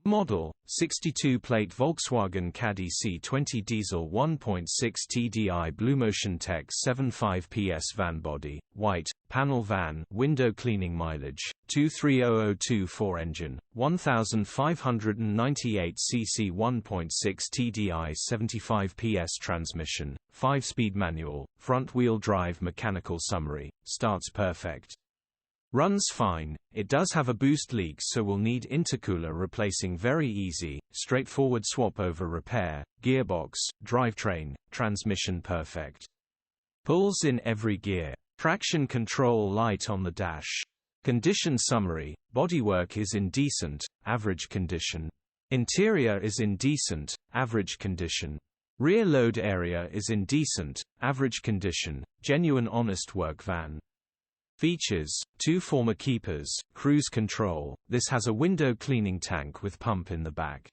Model, 62-plate Volkswagen Caddy C20 diesel 1.6 TDI BlueMotion Tech 75 PS van body, white, panel van, window cleaning mileage, 230024 engine, 1598 cc 1.6 TDI 75 PS transmission, 5-speed manual, front-wheel drive mechanical summary, starts perfect. Runs fine. It does have a boost leak, so will need intercooler replacing. Very easy, straightforward swap over repair, gearbox, drivetrain, transmission perfect. Pulls in every gear. Traction control light on the dash. Condition summary, bodywork is in decent, average condition. Interior is in decent, average condition. Rear load area is in decent, average condition, genuine honest work van. Features: 2 former keepers, cruise control. This has a window cleaning tank with pump in the back.